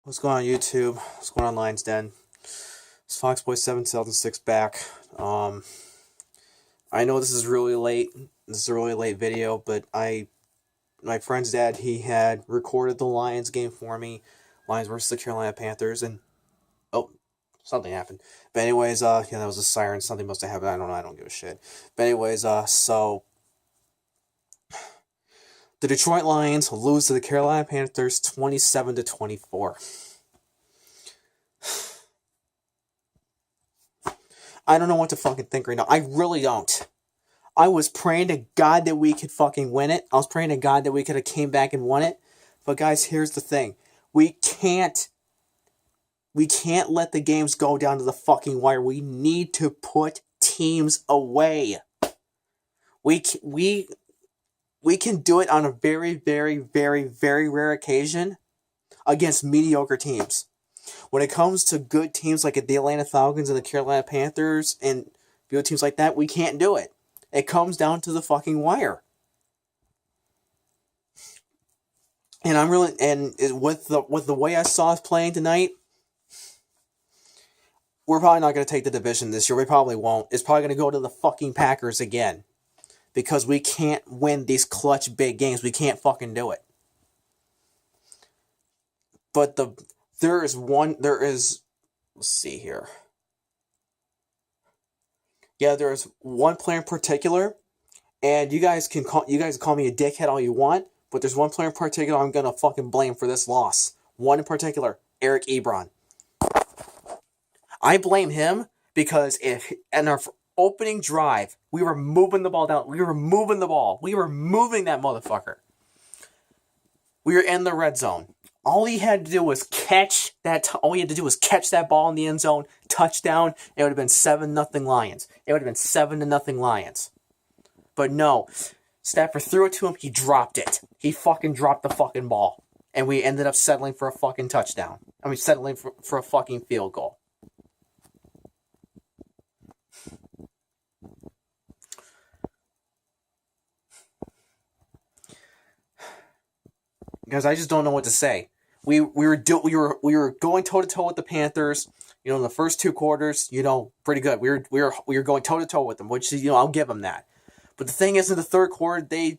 What's going on YouTube? What's going on Lions Den? It's Foxboy7 2006 back. I know this is really late. This is a really late video, but my friend's dad, he had recorded the Lions game for me. Lions versus the Carolina Panthers, and something happened. But anyways, that was a siren. Something must have happened. I don't know. I don't give a shit. But anyways, so the Detroit Lions lose to the Carolina Panthers 27-24. I don't know what to fucking think right now. I really don't. I was praying to God that we could fucking win it. I was praying to God that we could have came back and won it. But guys, here's the thing. We can't let the games go down to the fucking wire. We need to put teams away. We can do it on a very, very, very, very rare occasion against mediocre teams. When it comes to good teams like the Atlanta Falcons and the Carolina Panthers and good teams like that, we can't do it. It comes down to the fucking wire. And with the way I saw us playing tonight, we're probably not going to take the division this year. We probably won't. It's probably going to go to the fucking Packers again. Because we can't win these clutch big games. We can't fucking do it. But let's see here. Yeah, there is one player in particular, and you guys can call me a dickhead all you want, but there's one player in particular I'm gonna fucking blame for this loss. One in particular, Eric Ebron. I blame him because in our opening drive, we were moving the ball down. We were moving the ball. We were moving that motherfucker. We were in the red zone. All he had to do was catch that. All he had to do was catch that ball in the end zone, touchdown. It would have been 7-0 Lions. It would have been 7-0 Lions. But no, Stafford threw it to him. He dropped it. He fucking dropped the fucking ball, and we ended up settling for a fucking touchdown. I mean, settling for a fucking field goal. Because I just don't know what to say. We were going toe to toe with the Panthers. In the first two quarters, pretty good. We were going toe to toe with them, which I'll give them that. But the thing is, in the third quarter, they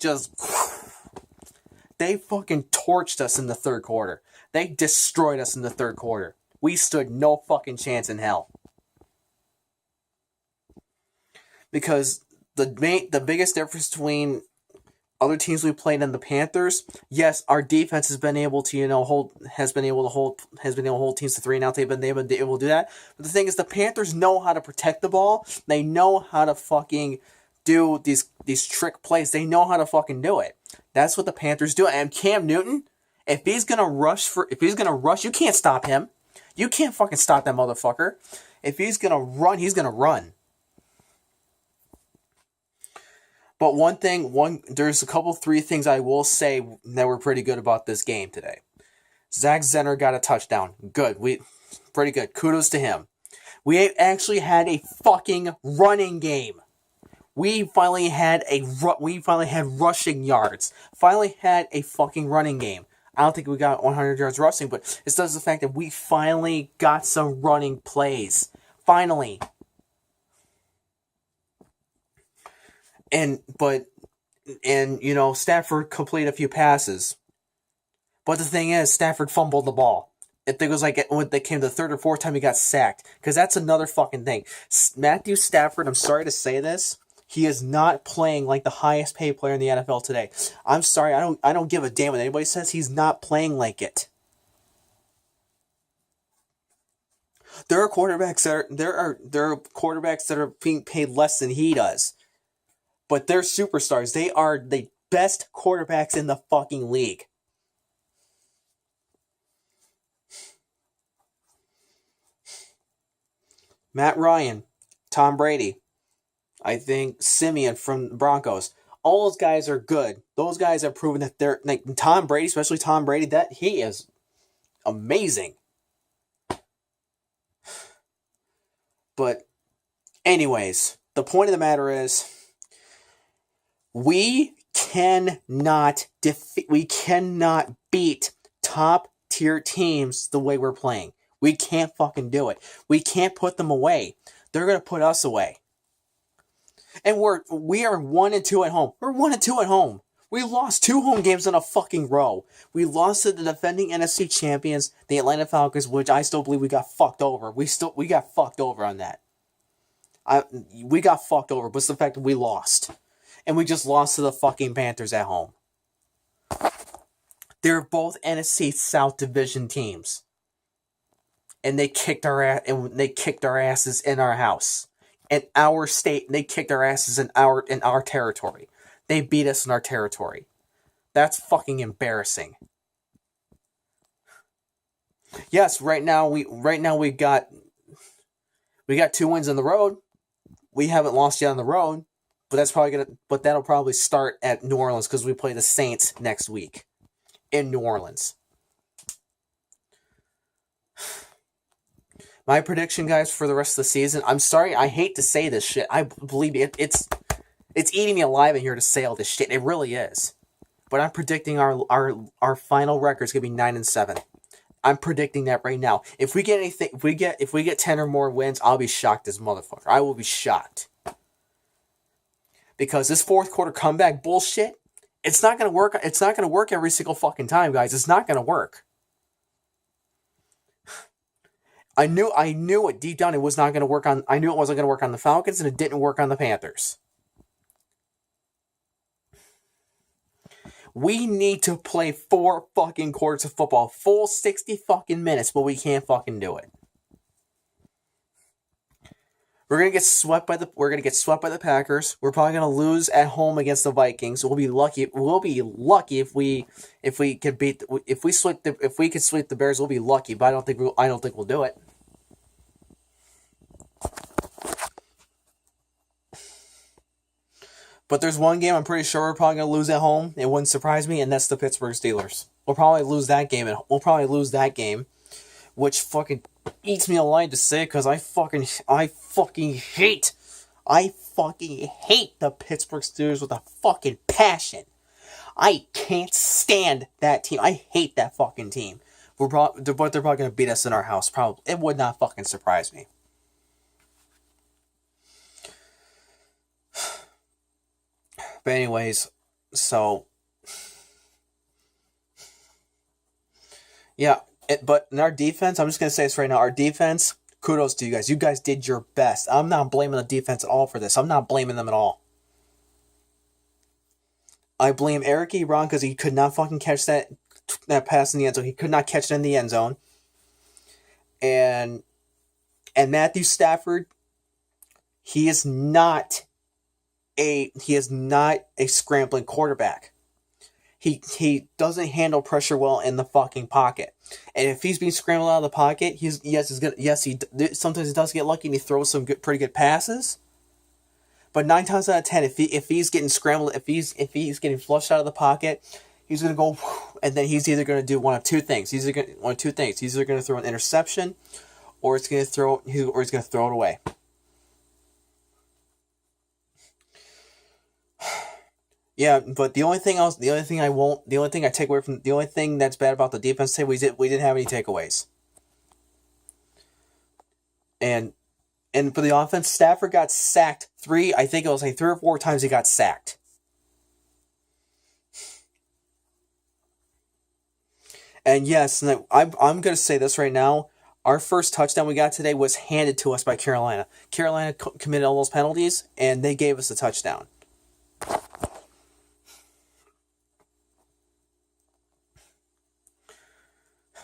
fucking torched us in the third quarter. They destroyed us in the third quarter. We stood no fucking chance in hell. Because the biggest difference between other teams we played in the Panthers, yes, our defense has been able to hold teams to 3 and out. They've been able to do that. But the thing is, the Panthers know how to protect the ball. They know how to fucking do these trick plays. They know how to fucking do it. That's what the Panthers do. And Cam Newton, if he's gonna rush, you can't stop him. You can't fucking stop that motherfucker. If he's gonna run, he's gonna run. But there's three things I will say that were pretty good about this game today. Zach Zenner got a touchdown. Good. Pretty good. Kudos to him. We actually had a fucking running game. We finally had rushing yards. Finally had a fucking running game. I don't think we got 100 yards rushing, but it's just the fact that we finally got some running plays. Finally. And Stafford completed a few passes. But the thing is, Stafford fumbled the ball. I think it was like when they came the third or fourth time he got sacked. Because that's another fucking thing. Matthew Stafford, I'm sorry to say this, he is not playing like the highest paid player in the NFL today. I'm sorry, I don't give a damn what anybody says. He's not playing like it. There are quarterbacks that are being paid less than he does. But they're superstars. They are the best quarterbacks in the fucking league. Matt Ryan, Tom Brady, I think Simeon from the Broncos. All those guys are good. Those guys have proven that they're like Tom Brady, especially Tom Brady, that he is amazing. But anyways, the point of the matter is, we cannot beat top tier teams the way we're playing. We can't fucking do it. We can't put them away. They're gonna put us away. And we are 1-2 at home. We're 1-2 at home. We lost 2 home games in a fucking row. We lost to the defending NFC champions, the Atlanta Falcons, which I still believe we got fucked over. We got fucked over on that. We got fucked over, but it's the fact that we lost. And we just lost to the fucking Panthers at home. They're both NFC South Division teams. And they kicked our asses in our house. In our state, they kicked our asses in our territory. They beat us in our territory. That's fucking embarrassing. Yes, right now we got 2 wins on the road. We haven't lost yet on the road, but that'll probably start at New Orleans because we play the Saints next week in New Orleans. My prediction, guys, for the rest of the season. I'm sorry, I hate to say this shit. I believe it's eating me alive in here to say all this shit. It really is. But I'm predicting our final record is gonna be 9-7. I'm predicting that right now. If we get 10 or more wins, I'll be shocked as motherfucker. I will be shocked. Because this fourth quarter comeback bullshit, it's not gonna work. It's not gonna work every single fucking time, guys. It's not gonna work. I knew it deep down. It was not gonna work on. I knew it wasn't gonna work on the Falcons, and it didn't work on the Panthers. We need to play 4 fucking quarters of football, full 60 fucking minutes, but we can't fucking do it. We're gonna get swept by the Packers. We're probably gonna lose at home against the Vikings. We'll be lucky if we could sweep the Bears. We'll be lucky, but I don't think we'll do it. But there's one game I'm pretty sure we're probably going to lose at home. It wouldn't surprise me, and that's the Pittsburgh Steelers. We'll probably lose that game, which fucking eats me alive to say because I fucking hate the Pittsburgh Steelers with a fucking passion. I can't stand that team. I hate that fucking team. But they're probably going to beat us in our house. Probably. It would not fucking surprise me. But anyways, so yeah, but in our defense, I'm just going to say this right now, our defense, kudos to you guys. You guys did your best. I'm not blaming the defense at all for this. I'm not blaming them at all. I blame Eric Ebron because he could not fucking catch that pass in the end zone. He could not catch it in the end zone. And Matthew Stafford, he is not a scrambling quarterback. He doesn't handle pressure well in the fucking pocket. And if he's being scrambled out of the pocket, sometimes he does get lucky and he throws some pretty good passes. But 9 times out of 10, if he's getting scrambled, if he's getting flushed out of the pocket, he's gonna go, and then he's either gonna do one of two things. He's either gonna throw an interception, or he's gonna throw it away. Yeah, but the only thing that's bad about the defense today, we didn't have any takeaways. And for the offense, Stafford got sacked 3 or 4 times he got sacked. And yes, I'm going to say this right now. Our first touchdown we got today was handed to us by Carolina. Carolina committed all those penalties, and they gave us a touchdown.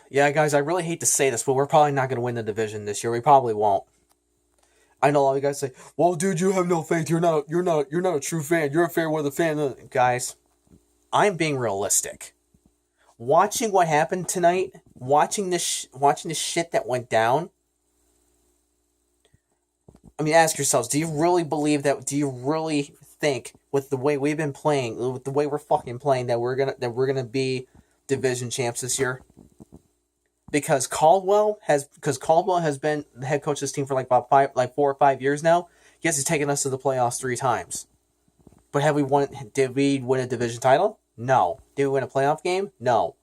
Yeah, guys, I really hate to say this, but we're probably not going to win the division this year. We probably won't. I know a lot of you guys say, "Well, dude, you have no faith. You're not a true fan. You're a fair weather fan." Guys, I'm being realistic. Watching what happened tonight, watching this shit that went down. I mean, ask yourselves: do you really believe that? Do you really think, with the way we've been playing, with the way we're fucking playing, that we're gonna be division champs this year? Because Caldwell has been the head coach of this team for like 4 or 5 years now. Yes, he's taken us to the playoffs 3 times. But did we win a division title? No. Did we win a playoff game? No.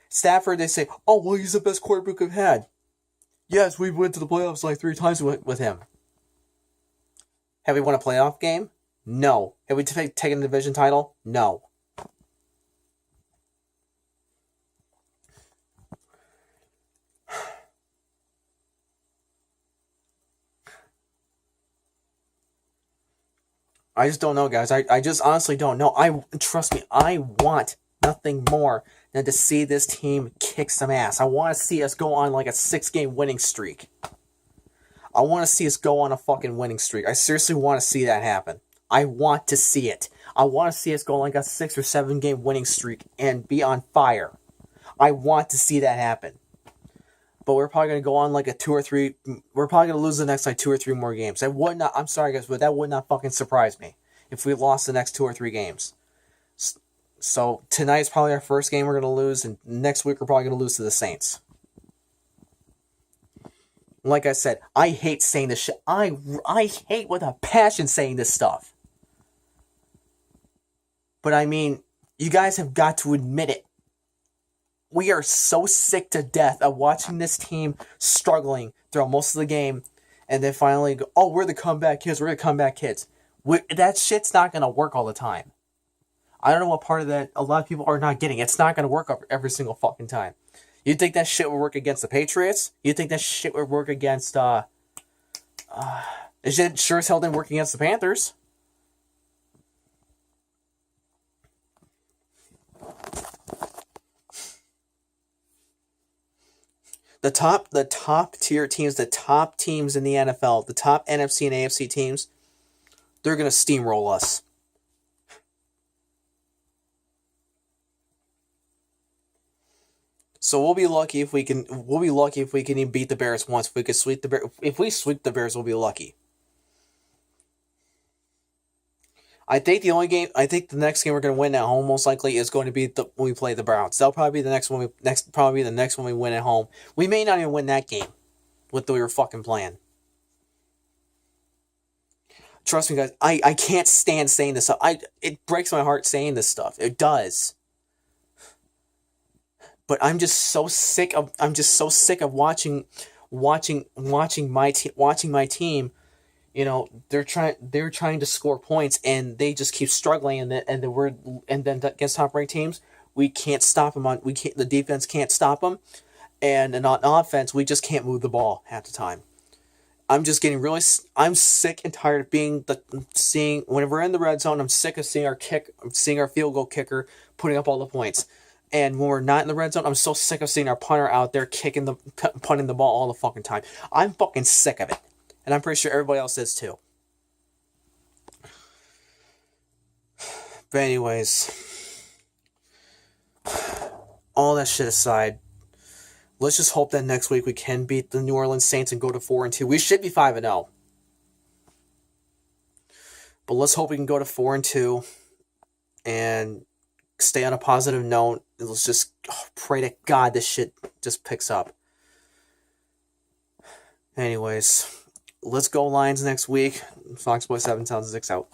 Stafford, they say, oh, well, he's the best quarterback we've had. Yes, we went to the playoffs like 3 times with him. Have we won a playoff game? No. Have we taken the division title? No. I just don't know, guys. I just honestly don't know. Trust me, I want nothing more than to see this team kick some ass. I want to see us go on like a 6-game winning streak. I want to see us go on a fucking winning streak. I seriously want to see that happen. I want to see it. I want to see us go like a 6 or 7-game winning streak and be on fire. I want to see that happen. But we're probably going to go on like a 2 or 3... We're probably going to lose the next like 2 or 3 more games. That would not... I'm sorry, guys, but that would not fucking surprise me if we lost the next 2 or 3 games. So tonight is probably our first game we're going to lose, and next week we're probably going to lose to the Saints. Like I said, I hate saying this shit. I hate with a passion saying this stuff. But I mean, you guys have got to admit it. We are so sick to death of watching this team struggling throughout most of the game, and then finally go, oh, we're the comeback kids, we're the comeback kids. That shit's not going to work all the time. I don't know what part of that a lot of people are not getting. It's not going to work every single fucking time. You think that shit would work against the Patriots? You think that shit would work against, it sure as hell didn't work against the Panthers. The top tier teams, the top teams in the NFL, the top NFC and AFC teams, they're going to steamroll us. So we'll be lucky if we can. We'll be lucky if we can even beat the Bears once. If we sweep the Bears, we'll be lucky. I think the next game we're going to win at home most likely is going to be when we play the Browns. That'll probably be the next one. The next one we win at home. We may not even win that game with the way we're fucking playing. Trust me, guys. I can't stand saying this stuff. It breaks my heart saying this stuff. It does. But I'm just so sick of watching my team. You know, they're trying to score points and they just keep struggling, and then against top ranked teams we can't stop them the defense can't stop them, and on offense we just can't move the ball half the time. I'm sick and tired of seeing whenever we're in the red zone. I'm sick of seeing our field goal kicker putting up all the points. And when we're not in the red zone, I'm so sick of seeing our punter out there punting the ball all the fucking time. I'm fucking sick of it. And I'm pretty sure everybody else is too. But anyways, all that shit aside, let's just hope that next week we can beat the New Orleans Saints and go to 4-2. We should be 5-0. But let's hope we can go to 4-2 and stay on a positive note. Let's just pray to God this shit just picks up. Anyways, let's go Lions next week. Foxboy 7 sounds 6 out.